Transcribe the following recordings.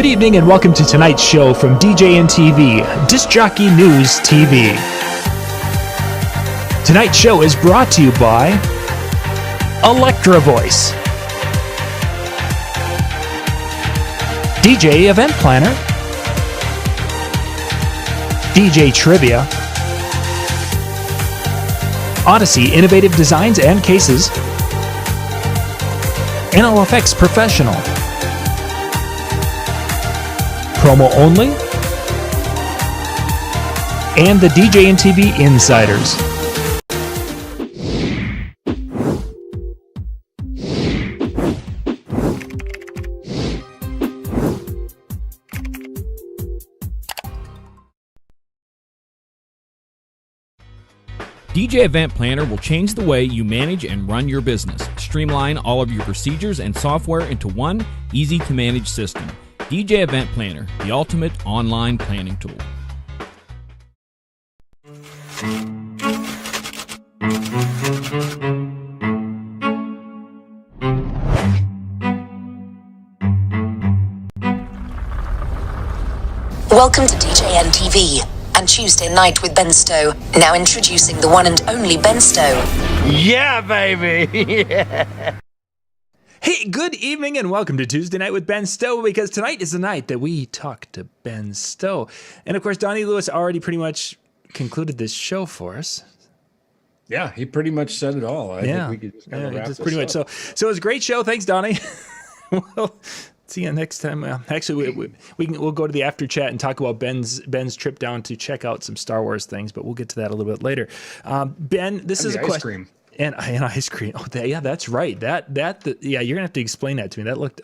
evening and welcome to tonight's show from DJ and TV, Disc Jockey News TV. Tonight's show is brought to you by Electra Voice, DJ Event Planner, DJ Trivia, Odyssey Innovative Designs and Cases, NLFX Professional, Promo Only, and the DJ and TV Insiders. DJ Event Planner will change the way you manage and run your business. Streamline all of your procedures and software into one easy-to-manage system. DJ Event Planner, the ultimate online planning tool. Welcome to DJ NTV and Tuesday Night with Ben Stowe. Now introducing the one and only Ben Stowe. Yeah, baby! Yeah. Hey, good evening and welcome to Tuesday Night with Ben Stowe, because tonight is the night that we talk to Ben Stowe. And of course, Donnie Lewis already pretty much concluded this show for us. Yeah, he pretty much said it all. I think we could just kind of wrap this pretty much up. So it was a great show. Thanks, Donnie. Well, see you next time. Actually, we'll go to the after chat and talk about Ben's trip down to check out some Star Wars things, but we'll get to that a little bit later. Ben, this is a question. Cream. And ice cream. Oh, yeah, that's right. You're gonna have to explain that to me. That looked.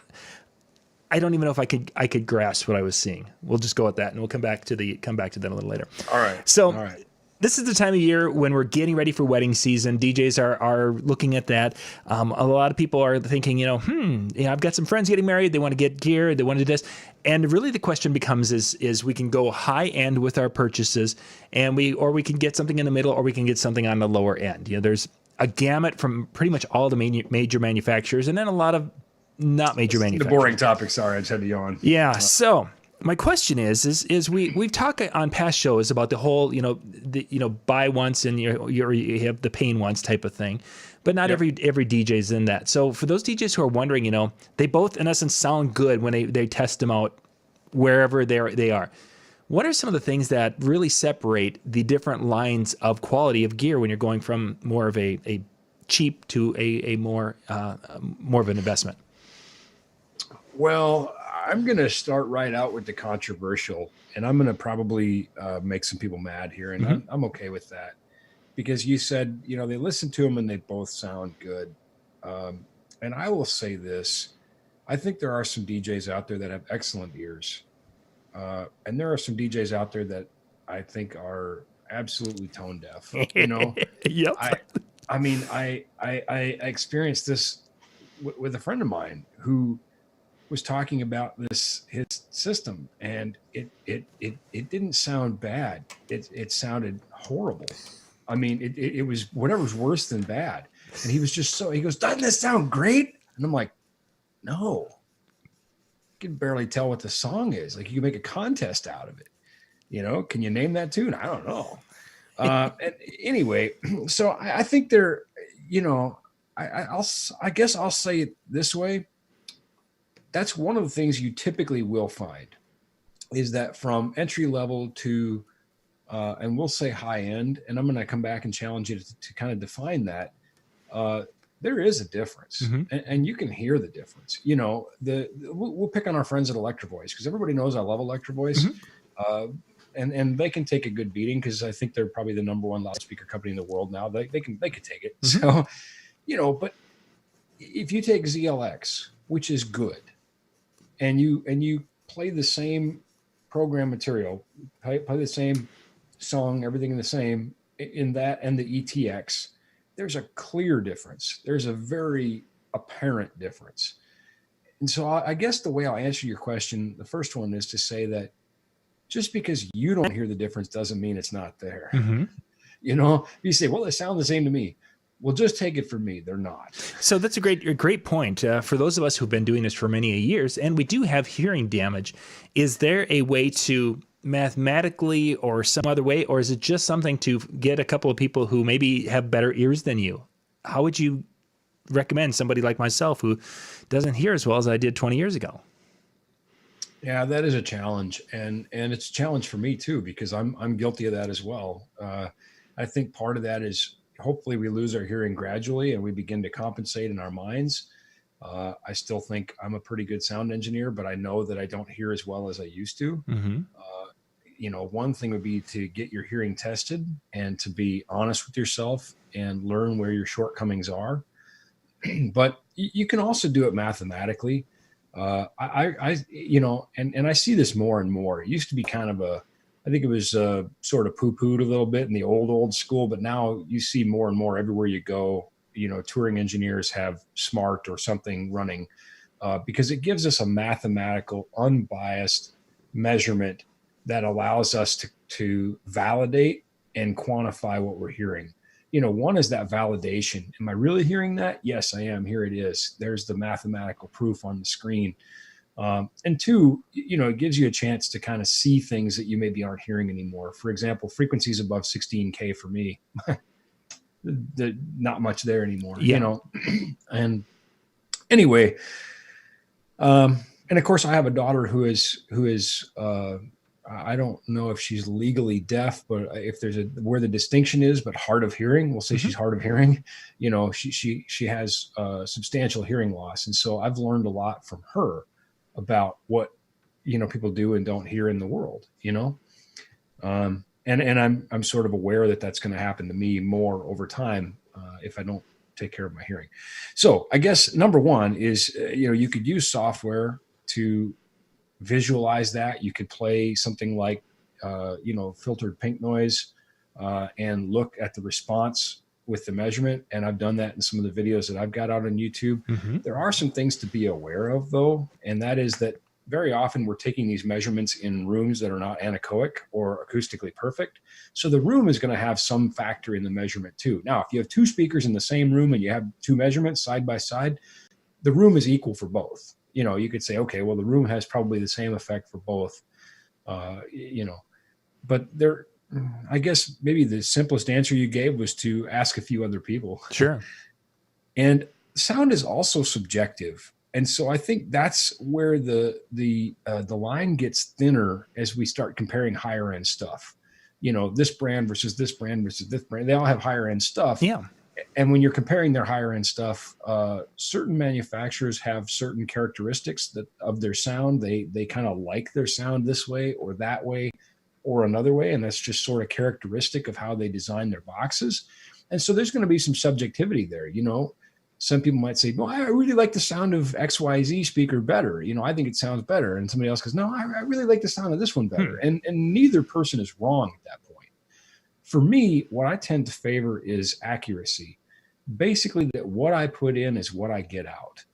I don't even know if I could grasp what I was seeing. We'll just go with that, and we'll come back to that a little later. All right. So. All right. This is the time of year when we're getting ready for wedding season. DJs are looking at that. A lot of people are thinking, I've got some friends getting married. They want to get gear. They want to do this. And really the question becomes is we can go high end with our purchases, and we can get something in the middle, or we can get something on the lower end. There's a gamut from pretty much all the major manufacturers, and then a lot of not major manufacturers. The boring topic. Sorry, I just had to yawn. Yeah. So my question is we've talked on past shows about the whole buy once and you have the pain once type of thing, but not every DJ's in that. So for those DJs who are wondering, they both in essence sound good when they test them out wherever they are. What are some of the things that really separate the different lines of quality of gear when you're going from more of a cheap to a more of an investment? Well, I'm going to start right out with the controversial, and I'm going to probably make some people mad here, and I'm okay with that, because you said, they listen to them and they both sound good. And I will say this, I think there are some DJs out there that have excellent ears. And there are some DJs out there that I think are absolutely tone deaf. Yep. I experienced this with a friend of mine who was talking about his system, and it didn't sound bad. It sounded horrible. I mean, it was whatever's worse than bad. And he was just he goes, doesn't this sound great? And I'm like, no. You can barely tell what the song is. Like, you can make a contest out of it. Can you name that tune? I don't know. And anyway, so I think they're, I guess I'll say it this way. That's one of the things you typically will find, is that from entry level to, and we'll say high end, and I'm going to come back and challenge you to kind of define that. There is a difference, and you can hear the difference. We'll pick on our friends at Electra Voice, because everybody knows I love Electra Voice, and they can take a good beating, because I think they're probably the number one loudspeaker company in the world now. They can take it. So, but if you take ZLX, which is good, and you play the same program material, play the same song, everything the same in that and the ETX, there's a clear difference. There's a very apparent difference. And so I guess the way I'll answer your question, the first one, is to say that just because you don't hear the difference doesn't mean it's not there. You say, well, they sound the same to me. Well, just take it from me. They're not. So that's a great point. For those of us who've been doing this for many years, and we do have hearing damage, is there a way to mathematically or some other way, or is it just something to get a couple of people who maybe have better ears than you? How would you recommend somebody like myself who doesn't hear as well as I did 20 years ago? Yeah, that is a challenge, and it's a challenge for me too, because I'm guilty of that as well. I think part of that is hopefully we lose our hearing gradually and we begin to compensate in our minds. I still think I'm a pretty good sound engineer, but I know that I don't hear as well as I used to. Mm-hmm. One thing would be to get your hearing tested and to be honest with yourself and learn where your shortcomings are. But you can also do it mathematically. I see this more and more. It used to be kind of I think it was sort of poo-pooed a little bit in the old school, but now you see more and more everywhere you go. Touring engineers have SMART or something running because it gives us a mathematical, unbiased measurement that allows us to validate and quantify what we're hearing. One is that validation. Am I really hearing that? Yes, I am. Here it is. There's the mathematical proof on the screen. And two, it gives you a chance to kind of see things that you maybe aren't hearing anymore. For example, frequencies above 16K for me, not much there anymore, And anyway, and of course I have a daughter who is I don't know if she's legally deaf, but if there's where the distinction is, but hard of hearing, we'll say she's hard of hearing. She has substantial hearing loss, and so I've learned a lot from her about what people do and don't hear in the world. And I'm sort of aware that that's going to happen to me more over time if I don't take care of my hearing. So I guess number one is you could use software to visualize that. You could play something like filtered pink noise and look at the response with the measurement, and I've done that in some of the videos that I've got out on YouTube. There are some things to be aware of though, and that is that very often we're taking these measurements in rooms that are not anechoic or acoustically perfect, so the room is going to have some factor in the measurement too. Now if you have two speakers in the same room and you have two measurements side by side, the room is equal for both. You could say, okay, well, the room has probably the same effect for both, but I guess maybe the simplest answer you gave was to ask a few other people. Sure. And sound is also subjective. And so I think that's where the line gets thinner as we start comparing higher end stuff. This brand versus this brand versus this brand, they all have higher end stuff. Yeah. And when you're comparing their higher end stuff, certain manufacturers have certain characteristics of their sound. They kind of like their sound this way or that way or another way. And that's just sort of characteristic of how they design their boxes. And so there's going to be some subjectivity there. Some people might say, well, I really like the sound of XYZ speaker better. I think it sounds better. And somebody else goes, no, I really like the sound of this one better. And neither person is wrong at that point. For me, what I tend to favor is accuracy. Basically, that what I put in is what I get out,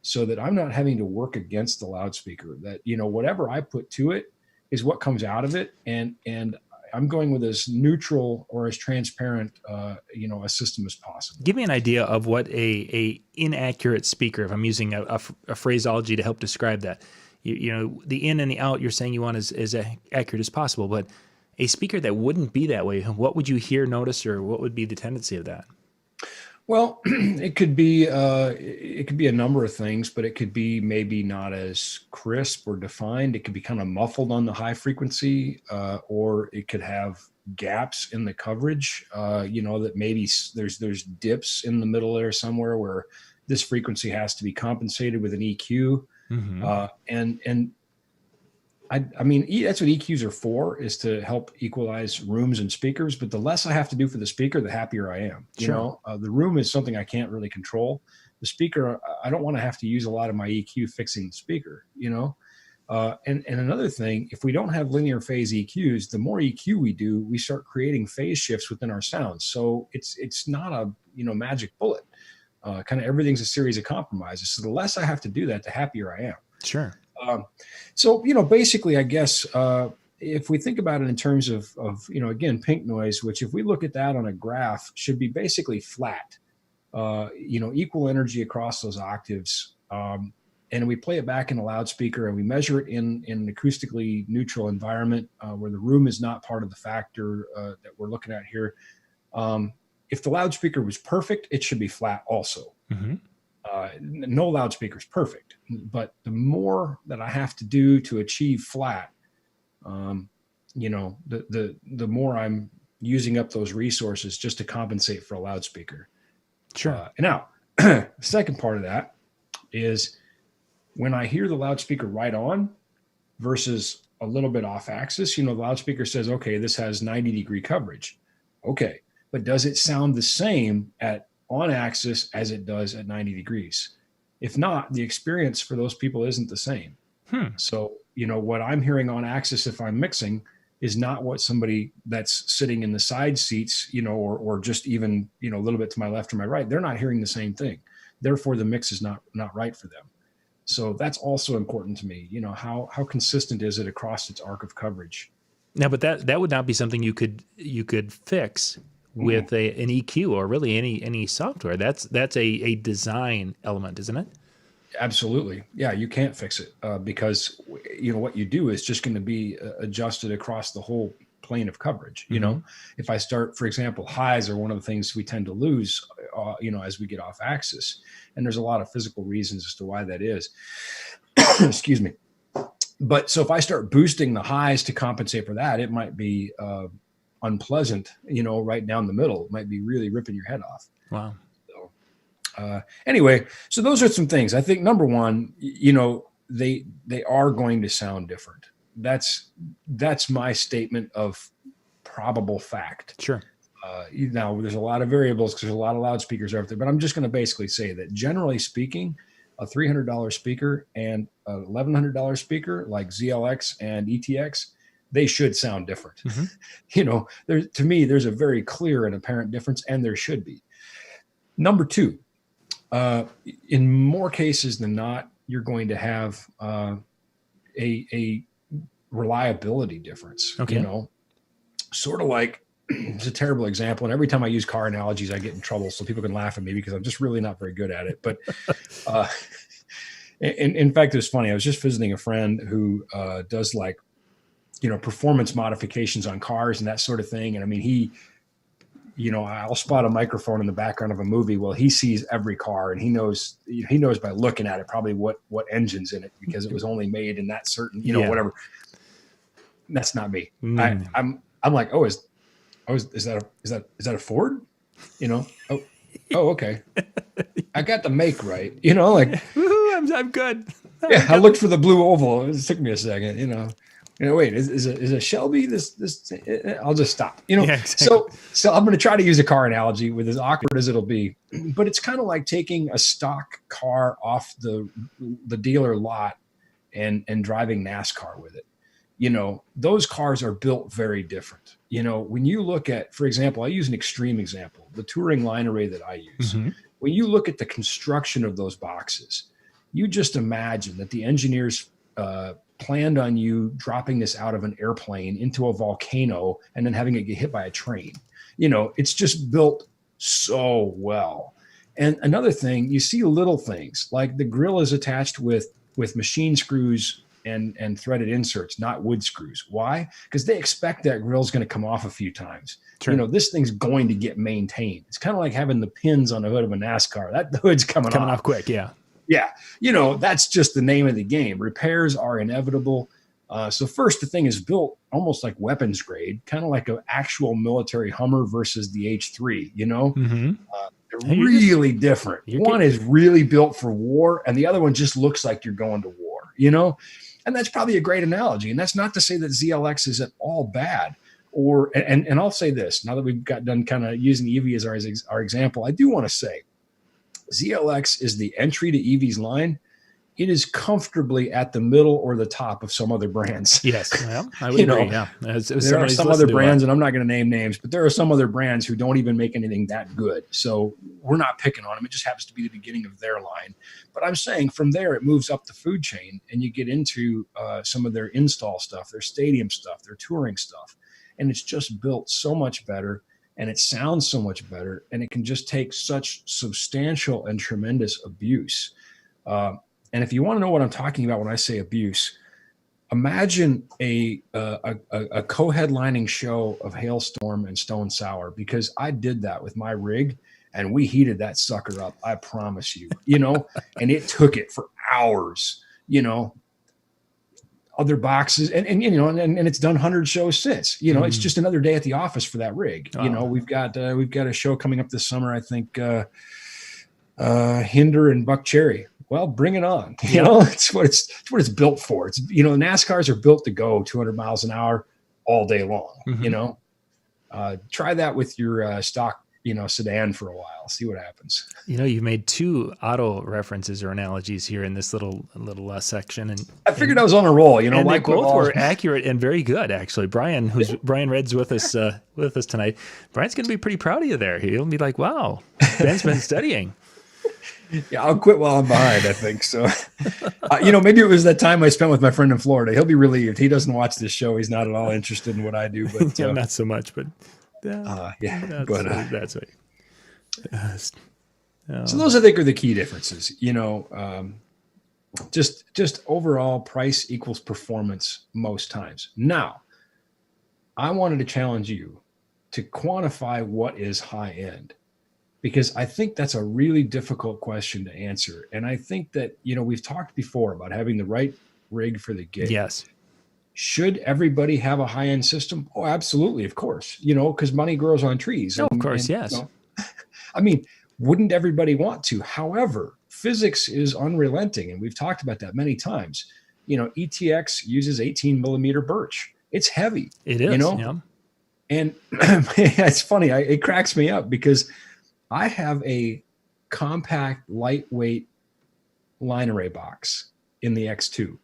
so that I'm not having to work against the loudspeaker. That whatever I put to it is what comes out of it, and I'm going with as neutral or as transparent a system as possible. Give me an idea of what a inaccurate speaker, if I'm using a phraseology to help describe that. The in and the out you're saying you want as accurate as possible, but a speaker that wouldn't be that way, what would you hear, notice, or what would be the tendency of that? Well, it could be a number of things, but it could be maybe not as crisp or defined. It could be kind of muffled on the high frequency, or it could have gaps in the coverage. That maybe there's dips in the middle there somewhere where this frequency has to be compensated with an EQ, and I mean, that's what EQs are for, is to help equalize rooms and speakers. But the less I have to do for the speaker, the happier I am. Sure. The room is something I can't really control. The speaker, I don't want to have to use a lot of my EQ fixing the speaker, And another thing, if we don't have linear phase EQs, the more EQ we do, we start creating phase shifts within our sounds. So it's not a magic bullet. Kind of everything's a series of compromises. So the less I have to do that, the happier I am. Sure. So, basically, I guess, if we think about it in terms of again, pink noise, which if we look at that on a graph should be basically flat. equal energy across those octaves. And we play it back in a loudspeaker, and we measure it in an acoustically neutral environment where the room is not part of the factor that we're looking at here. If the loudspeaker was perfect, it should be flat also. No loudspeaker is perfect, but the more that I have to do to achieve flat, the more I'm using up those resources just to compensate for a loudspeaker. Sure. Now, the second part of that is when I hear the loudspeaker right on versus a little bit off axis, the loudspeaker says, okay, this has 90-degree coverage. Okay, but does it sound the same at on axis as it does at 90 degrees? If not, the experience for those people isn't the same. So, what I'm hearing on axis if I'm mixing is not what somebody that's sitting in the side seats, or just even, a little bit to my left or my right, they're not hearing the same thing. Therefore, the mix is not right for them. So that's also important to me. How consistent is it across its arc of coverage? Now, but that would not be something you could fix with an EQ or really any software. That's a design element, isn't it? Absolutely. Yeah, you can't fix it because what you do is just going to be adjusted across the whole plane of coverage. If I start, for example, highs are one of the things we tend to lose, as we get off axis, and there's a lot of physical reasons as to why that is. Excuse me. But so if I start boosting the highs to compensate for that, it might be unpleasant, right down the middle. It might be really ripping your head off. Wow. Anyway, so those are some things. I think number one, they are going to sound different. That's my statement of probable fact. Sure. Now there's a lot of variables because there's a lot of loudspeakers out there, but I'm just going to basically say that generally speaking, a $300 speaker and a $1,100 speaker like ZLX and ETX, they should sound different. To me, there's a very clear and apparent difference, and there should be. Number two, in more cases than not, you're going to have a reliability difference. Okay. Sort of like, it's a terrible example, and every time I use car analogies, I get in trouble, so people can laugh at me because I'm just really not very good at it. But in fact, it was funny. I was just visiting a friend who does performance modifications on cars and that sort of thing. And I mean, I'll spot a microphone in the background of a movie. Well, he sees every car, and he knows by looking at it probably what engine's in it because it was only made in that certain, whatever. That's not me. I'm like, is that a Ford? Oh, okay. I got the make right. Woo-hoo, I'm good. Yeah, I looked for the blue oval. It took me a second. Wait, is a Shelby this? I'll just stop. Yeah, exactly. So I'm going to try to use a car analogy with as awkward as it'll be, but it's kind of like taking a stock car off the dealer lot and driving NASCAR with it. Those cars are built very different. When you look at, for example, I use an extreme example, the touring line array that I use. When you look at the construction of those boxes, you just imagine that the engineers planned on you dropping this out of an airplane into a volcano and then having it get hit by a train. It's just built so well. And another thing, you see little things like the grill is attached with machine screws and threaded inserts, not wood screws. Why? Because they expect that grill's going to come off a few times. Sure. This thing's going to get maintained. It's kind of like having the pins on the hood of a NASCAR. That hood's coming off quick. Yeah. Yeah. That's just the name of the game. Repairs are inevitable. So first, the thing is built almost like weapons grade, kind of like an actual military Hummer versus the H3, They're really different. One is really built for war, and the other one just looks like you're going to war, And that's probably a great analogy. And that's not to say that ZLX is at all bad. And I'll say this, now that we've got done kind of using EV as our example, I do want to say ZLX is the entry to EV's line. It is comfortably at the middle or the top of some other brands. Yes, well, I would agree. Yeah, there are some other brands, and I'm not going to name names, but there are some other brands who don't even make anything that good. So we're not picking on them. It just happens to be the beginning of their line. But I'm saying from there, it moves up the food chain, and you get into some of their install stuff, their stadium stuff, their touring stuff, and it's just built so much better. and it sounds so much better, and it can just take such substantial and tremendous abuse. And if you want to know what I'm talking about when I say abuse, imagine a co-headlining show of Hailstorm and Stone Sour, because I did that with my rig and we heated that sucker up. I promise you, and it took it for hours, other boxes and it's done 100 shows since, it's just another day at the office for that rig. Wow. We've got a show coming up this summer. I think, Hinder and Buck Cherry. Well, bring it on. It's what it's built for. It's, NASCARs are built to go 200 miles an hour all day long. Try that with your stock, sedan for a while. See what happens. You made two auto references or analogies here in this little section, and I figured I was on a roll. And they both were accurate and very good, actually. Brian Red's with us tonight. Brian's going to be pretty proud of you there. He'll be like, "Wow, Ben's been studying." Yeah, I'll quit while I'm behind, I think. So, maybe it was that time I spent with my friend in Florida. He'll be relieved. He doesn't watch this show. He's not at all interested in what I do. But not so much. But that's right. So those, I think, are the key differences. Just overall price equals performance most times. Now, I wanted to challenge you to quantify what is high end, because I think that's a really difficult question to answer. And I think that, we've talked before about having the right rig for the gig. Yes. Should everybody have a high-end system? Oh, absolutely, of course. Because money grows on trees. Oh, of course, yes. I mean, wouldn't everybody want to? However, physics is unrelenting, and we've talked about that many times. ETX uses 18 millimeter birch. It's heavy. It is. Yeah. And it's funny. It cracks me up because I have a compact, lightweight line array box in the X2.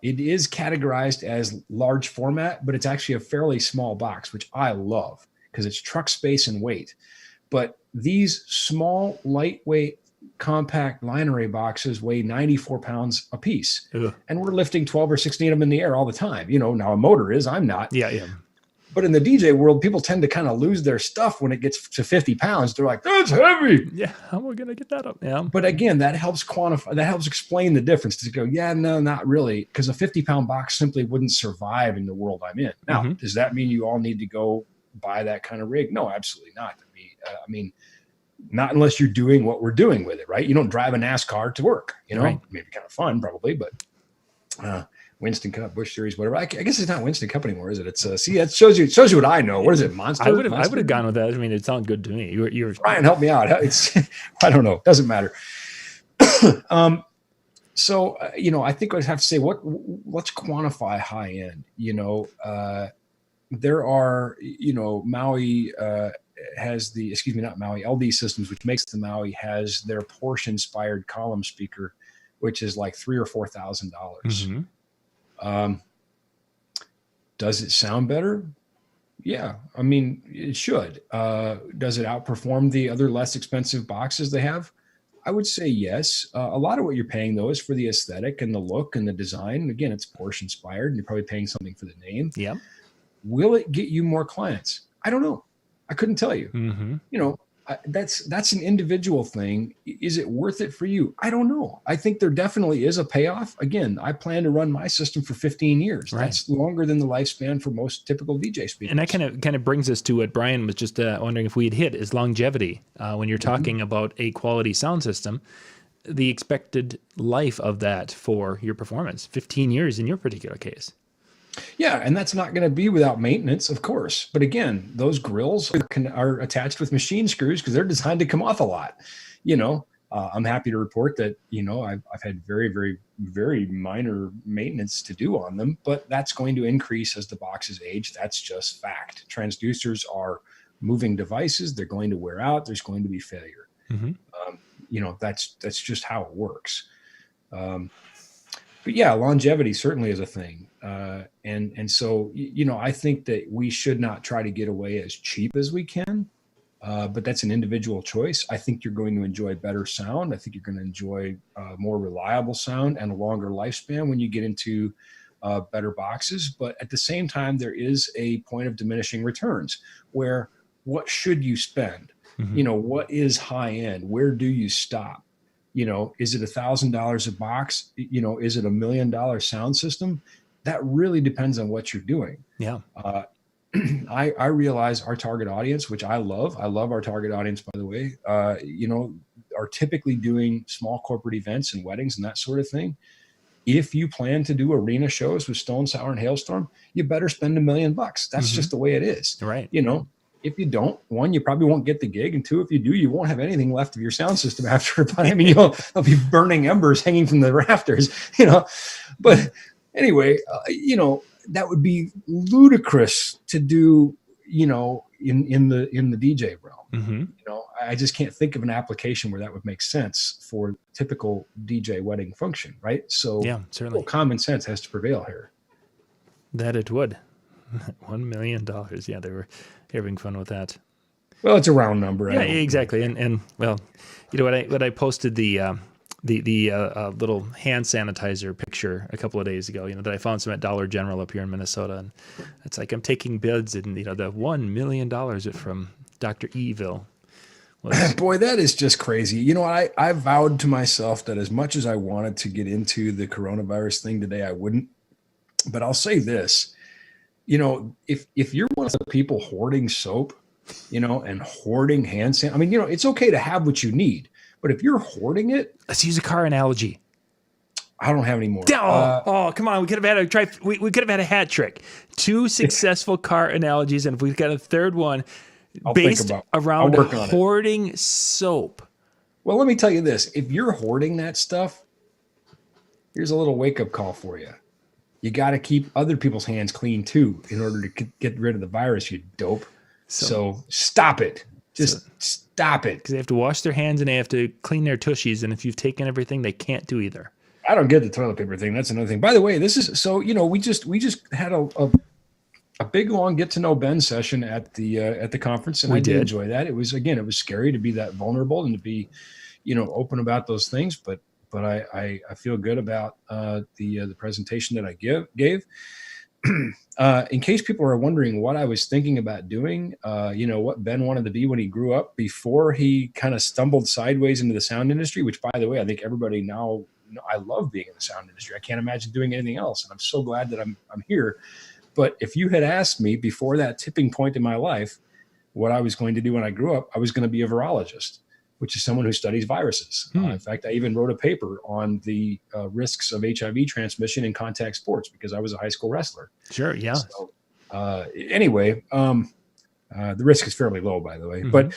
It is categorized as large format, but it's actually a fairly small box, which I love because it's truck space and weight. But these small, lightweight, compact line array boxes weigh 94 pounds a piece. Ugh. And we're lifting 12 or 16 of them in the air all the time. Now a motor is, I'm not. Yeah. But in the DJ world, people tend to kind of lose their stuff when it gets to 50 pounds. They're like, that's heavy. Yeah, how are we going to get that up? Yeah. But again, that helps quantify, that helps explain the difference to go, yeah, no, not really. Because a 50-pound box simply wouldn't survive in the world I'm in. Now, does that mean you all need to go buy that kind of rig? No, absolutely not. I mean, not unless you're doing what we're doing with it, right? You don't drive a NASCAR to work, Right. Maybe kind of fun probably, but Winston Cup, Busch Series, whatever. I guess it's not Winston Cup anymore, is it? It's see, it shows you what I know. What is it? Monster? I would have gone with that. I mean, it sounded good to me. You're Brian, help me out. It's I don't know. Doesn't matter. So I think I'd have to say let's quantify high end. There are Maui has not Maui, LD Systems, which makes the Maui, has their Porsche inspired column speaker, which is like $3,000 or $4,000. Does it sound better? Yeah. I mean, it should. Does it outperform the other less expensive boxes they have? I would say yes. A lot of what you're paying, though, is for the aesthetic and the look and the design. And again, it's Porsche inspired, and you're probably paying something for the name. Yeah. Will it get you more clients? I don't know. I couldn't tell you. That's an individual thing. Is it worth it for you? I don't know. I think there definitely is a payoff. Again, I plan to run my system for 15 years. Right. That's longer than the lifespan for most typical DJ speakers. And that kind of brings us to what Brian was just wondering if we had hit, is longevity. When you're talking about a quality sound system, the expected life of that for your performance, 15 years in your particular case. Yeah, and that's not going to be without maintenance, of course. But again, those grills are attached with machine screws because they're designed to come off a lot. I'm happy to report that, I've had very, very, very minor maintenance to do on them, but that's going to increase as the boxes age. That's just fact. Transducers are moving devices. They're going to wear out. There's going to be failure. That's just how it works. But yeah, longevity certainly is a thing. And so, I think that we should not try to get away as cheap as we can, but that's an individual choice. I think you're going to enjoy better sound. I think you're going to enjoy more reliable sound and a longer lifespan when you get into better boxes. But at the same time, there is a point of diminishing returns where what should you spend? What is high end? Where do you stop? Is it $1,000 a box? Is it $1 million sound system? That really depends on what you're doing. Yeah. I realize our target audience, which I love our target audience, by the way, are typically doing small corporate events and weddings and that sort of thing. If you plan to do arena shows with Stone Sour and Hailstorm, you better spend $1 million. That's just the way it is. Right. If you don't, one, you probably won't get the gig, and two, if you do, you won't have anything left of your sound system after. I mean, you'll be burning embers hanging from the rafters, But anyway, that would be ludicrous to do, in the DJ realm. I just can't think of an application where that would make sense for typical DJ wedding function, right? So yeah, certainly common sense has to prevail here. That it would. $1 million. Yeah, they were having fun with that. Well, it's a round number. Yeah, exactly. And well, what I posted the little hand sanitizer picture a couple of days ago, that I found some at Dollar General up here in Minnesota, and it's like I'm taking bids, and the $1 million from Dr. Evil. Boy, that is just crazy. I vowed to myself that as much as I wanted to get into the coronavirus thing today, I wouldn't. But I'll say this, if you're one of the people hoarding soap, and hoarding hand sanitizer, I mean, it's okay to have what you need, but if you're hoarding it, let's use a car analogy. I don't have any more. Come on. We could have had we could have had a hat trick. 2 successful car analogies, and if we've got a third one based around hoarding soap. Well, let me tell you this. If you're hoarding that stuff, here's a little wake-up call for you. You got to keep other people's hands clean too in order to get rid of the virus, you dope. So stop it. Stop it. Because they have to wash their hands and they have to clean their tushies. And if you've taken everything, they can't do either. I don't get the toilet paper thing. That's another thing. By the way, this is so, we just had a big long get to know Ben session at the conference, and I did enjoy that. It was scary to be that vulnerable and to be, open about those things, but I feel good about the presentation that I gave. In case people are wondering what I was thinking about doing, what Ben wanted to be when he grew up before he kind of stumbled sideways into the sound industry, which, by the way, I think everybody now, I love being in the sound industry. I can't imagine doing anything else. And I'm so glad that I'm here. But if you had asked me before that tipping point in my life, what I was going to do when I grew up, I was going to be a virologist, which is someone who studies viruses. In fact, I even wrote a paper on the risks of HIV transmission in contact sports because I was a high school wrestler. Sure, yeah. So, anyway, the risk is fairly low, by the way. But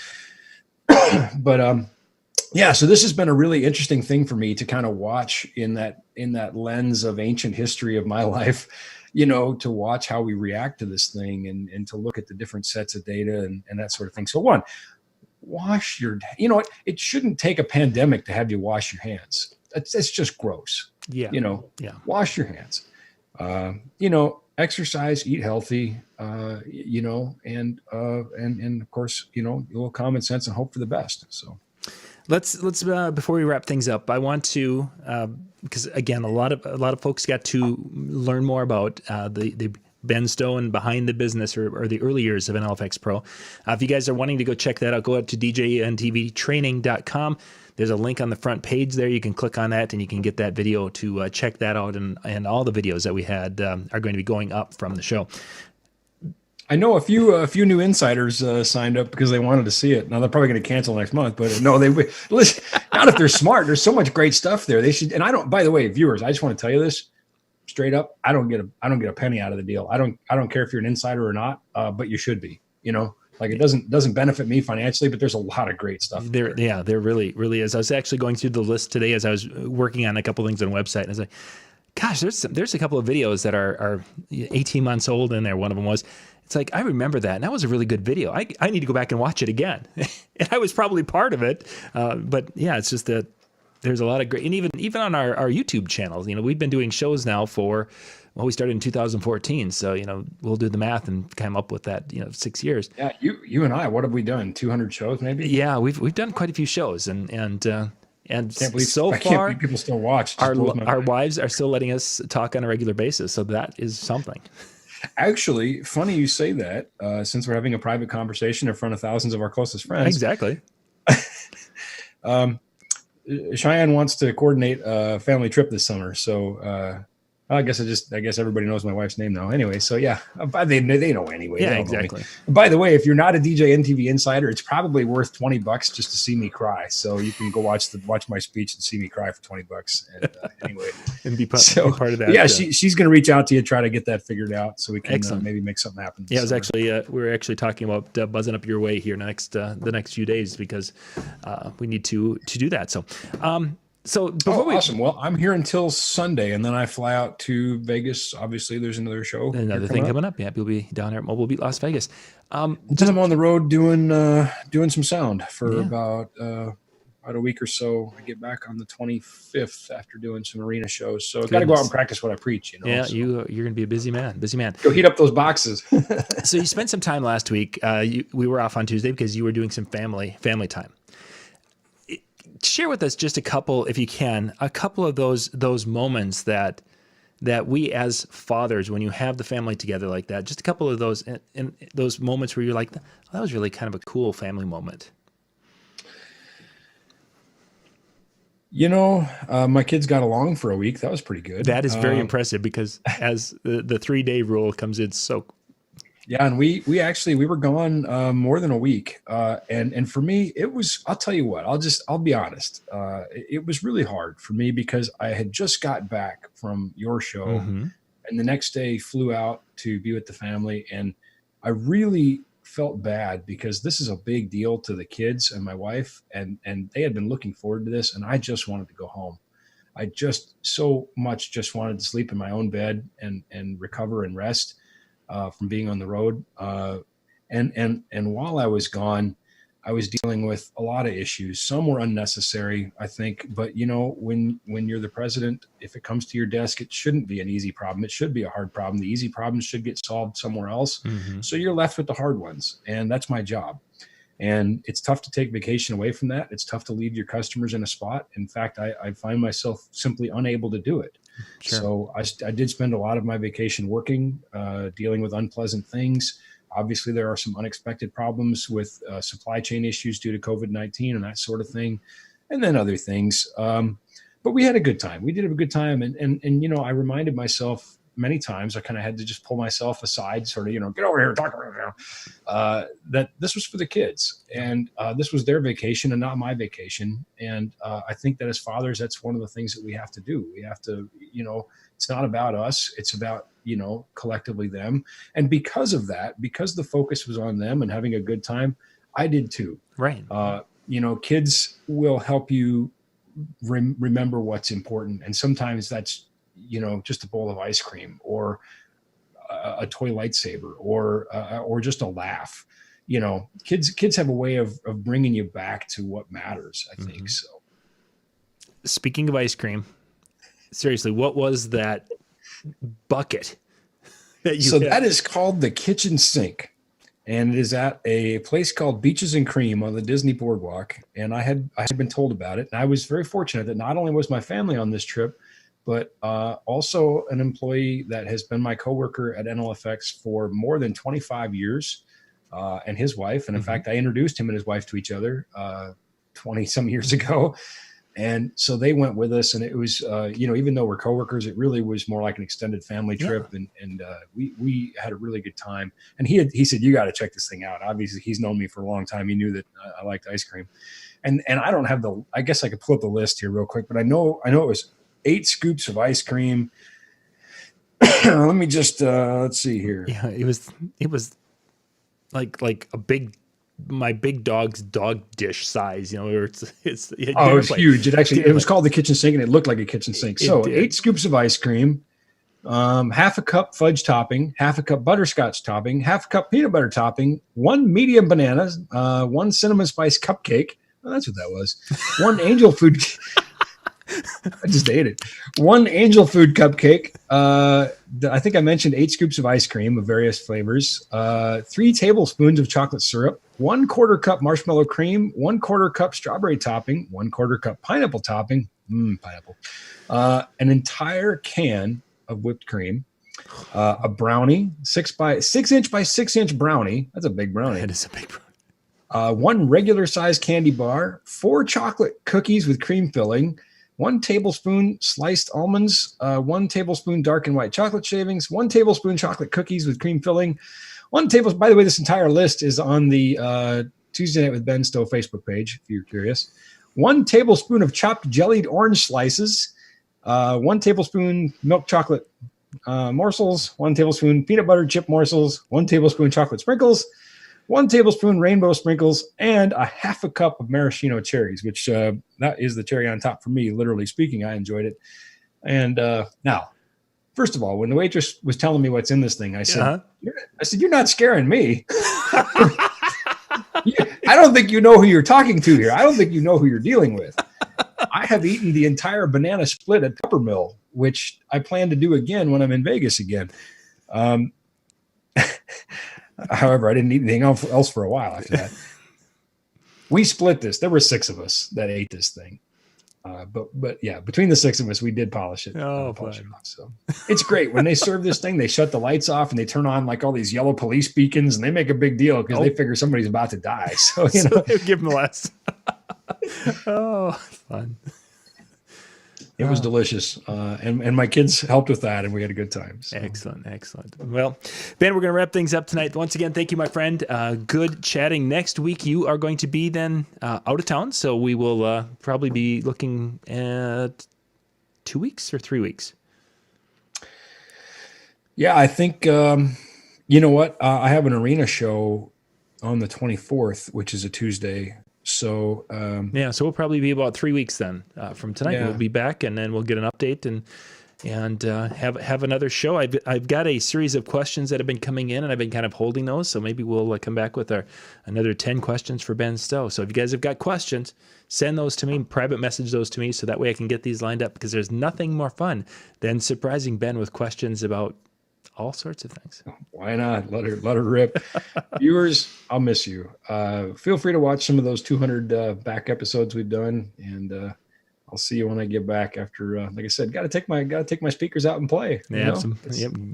yeah, so this has been a really interesting thing for me to kind of watch in that lens of ancient history of my life, to watch how we react to this thing and to look at the different sets of data and that sort of thing. So one, wash your, it shouldn't take a pandemic to have you wash your hands. It's just gross. Yeah. Wash your hands, exercise, eat healthy, and of course, a little common sense and hope for the best. So let's before we wrap things up, I want to, because again, a lot of folks got to learn more about the Ben Stowe and behind the business or the early years of NLFX Pro. If you guys are wanting to go check that out, go out to djntvtraining.com. There's a link on the front page there. You can click on that and you can get that video to check that out. And all the videos that we had are going to be going up from the show. I know a few new insiders signed up because they wanted to see it. Now they're probably going to cancel next month, but no, they listen. Not if they're smart. There's so much great stuff there. They should. And I don't. By the way, viewers, I just want to tell you this straight up. I don't get a penny out of the deal. I don't care if you're an insider or not. But you should be. Like it doesn't benefit me financially, but there's a lot of great stuff there. Yeah, there really is. I was actually going through the list today as I was working on a couple things on the website, and I was like, gosh, there's a couple of videos that are 18 months old in there. One of them was. It's like, I remember that, and that was a really good video. I need to go back and watch it again. And I was probably part of it. But yeah, it's just that there's a lot of great, and even on our YouTube channels, we've been doing shows now we started in 2014. So, we'll do the math and come up with that, 6 years. Yeah. You and I, what have we done? 200 shows maybe? Yeah, we've done quite a few shows and so I can't far believe people still watch. Our wives are still letting us talk on a regular basis. So that is something. Actually, funny you say that, since we're having a private conversation in front of thousands of our closest friends. Exactly. Cheyenne wants to coordinate a family trip this summer. So I guess everybody knows my wife's name now. Anyway, so yeah, they know anyway. Yeah, They all know me. exactly. By the way, if you're not a DJ NTV insider, it's probably worth $20 just to see me cry. So you can go watch my speech and see me cry for $20. And anyway, And be part of that. Yeah, she's going to reach out to you, try to get that figured out, so we can maybe make something happen. Yeah, it was actually we were actually talking about buzzing up your way here the next few days, because we need to do that. So. Awesome. Well, I'm here until Sunday, and then I fly out to Vegas. Obviously, there's another show. Another thing coming up. Yeah, we'll be down here at Mobile Beat Las Vegas. Then I'm on the road doing some sound for about a week or so. I get back on the 25th after doing some arena shows. So I've got to go out and practice what I preach. Yeah, so. you're going to be a busy man. Go heat up those boxes. So you spent some time last week. We were off on Tuesday because you were doing some family time. Share with us just a couple, if you can, of those moments that we as fathers, when you have the family together like that, just a couple of those and those moments where you're like, oh, that was really kind of a cool family moment. My kids got along for a week. That was pretty good. That is very impressive, because as the 3-day rule comes in, so. Yeah, and we were gone more than a week, and for me it was. I'll tell you what. I'll be honest. It was really hard for me because I had just got back from your show, and the next day flew out to be with the family, and I really felt bad because this is a big deal to the kids and my wife, and they had been looking forward to this, and I just wanted to go home. I just so much just wanted to sleep in my own bed and recover and rest. From being on the road. And while I was gone, I was dealing with a lot of issues. Some were unnecessary, I think. But, when you're the president, if it comes to your desk, it shouldn't be an easy problem. It should be a hard problem. The easy problems should get solved somewhere else. So you're left with the hard ones. And that's my job. And it's tough to take vacation away from that. It's tough to leave your customers in a spot. In fact, I find myself simply unable to do it. Sure. So I did spend a lot of my vacation working, dealing with unpleasant things. Obviously, there are some unexpected problems with supply chain issues due to COVID-19 and that sort of thing, and then other things. But we had a good time. We did have a good time. And I reminded myself many times, I kind of had to just pull myself aside, sort of, get over here, talk about it now, that this was for the kids. And this was their vacation and not my vacation. And I think that as fathers, that's one of the things that we have to do. We have to, it's not about us. It's about, collectively them. And because of that, because the focus was on them and having a good time, I did too. Right. Kids will help you remember what's important. And sometimes that's, just a bowl of ice cream or a toy lightsaber or just a laugh. Kids have a way of bringing you back to what matters, I think. So speaking of ice cream, seriously, what was that bucket that you had? That is called the kitchen sink, and it is at a place called Beaches and Cream on the Disney Boardwalk. And I had been told about it, and I was very fortunate that not only was my family on this trip, but also an employee that has been my coworker at NLFX for more than 25 years, and his wife. And in fact, I introduced him and his wife to each other 20 some years ago. And so they went with us, and it was, even though we're coworkers, it really was more like an extended family trip. Yeah. And we had a really good time. And he said, you got to check this thing out. Obviously he's known me for a long time. He knew that I liked ice cream, and I don't have I guess I could pull up the list here real quick, but I know it was 8 scoops of ice cream. Let me just, let's see here. Yeah, it was like my big dog's dog dish size, where it was huge. It was called the kitchen sink, and it looked like a kitchen sink. So 8 scoops of ice cream, half a cup fudge topping, half a cup butterscotch topping, half a cup peanut butter topping, 1 medium banana, 1 cinnamon spice cupcake. Well, that's what that was. 1 angel food. I just ate it. 1 angel food cupcake. I think I mentioned 8 scoops of ice cream of various flavors. 3 tablespoons of chocolate syrup. 1/4 cup marshmallow cream. 1/4 cup strawberry topping. 1/4 cup pineapple topping. Pineapple. An entire can of whipped cream. a brownie, 6 inch by 6 inch brownie. That's a big brownie. That is a big brownie. One regular size candy bar, 4 chocolate cookies with cream filling, 1 tablespoon sliced almonds, 1 tablespoon dark and white chocolate shavings, 1 tablespoon chocolate cookies with cream filling, 1 tablespoon. By the way, this entire list is on the Tuesday Night with Ben Stowe Facebook page, if you're curious. 1 tablespoon of chopped jellied orange slices, 1 tablespoon milk chocolate morsels, 1 tablespoon peanut butter chip morsels, 1 tablespoon chocolate sprinkles, 1 tablespoon rainbow sprinkles, and a half a cup of maraschino cherries, which that is the cherry on top for me, literally speaking. I enjoyed it. And now, first of all, when the waitress was telling me what's in this thing, I said, you're not scaring me. I don't think you know who you're talking to here. I don't think you know who you're dealing with. I have eaten the entire banana split at Peppermill, which I plan to do again when I'm in Vegas again. However, I didn't eat anything else for a while after that. We split this. There were 6 of us that ate this thing. But yeah, between the 6 of us, we did polish it. Polish it off. So it's great. When they serve this thing, they shut the lights off and they turn on like all these yellow police beacons and they make a big deal because they figure somebody's about to die. So, you know, give them less. Oh, fun. It was delicious. And my kids helped with that and we had a good time. So. Excellent. Well, Ben, we're going to wrap things up tonight. Once again, thank you, my friend. Good chatting. Next week, you are going to be then out of town. So we will probably be looking at 2 weeks or 3 weeks. Yeah, I think, you know what? I have an arena show on the 24th, which is a Tuesday. So so we'll probably be about 3 weeks then from tonight. Yeah. We'll be back, and then we'll get an update and have another show. I've got a series of questions that have been coming in, and I've been kind of holding those. So maybe we'll come back with another 10 questions for Ben Stowe. So if you guys have got questions, send those to me, private message those to me, so that way I can get these lined up. Because there's nothing more fun than surprising Ben with questions about all sorts of things. Why not? Let her rip. Viewers, I'll miss you. Feel free to watch some of those 200 back episodes we've done, and I'll see you when I get back after. Like I said, got to take my speakers out and play. Yeah,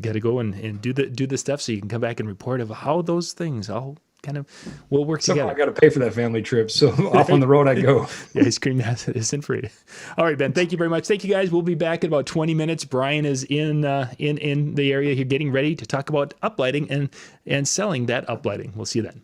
got to go and do the stuff so you can come back and report of how those things all kind of will work together. I got to pay for that family trip, so off on the road I go. Yeah, ice cream isn't free. All right, Ben, thank you very much. Thank you, guys. We'll be back in about 20 minutes. Brian is in the area here getting ready to talk about uplighting and selling that uplighting. We'll see you then.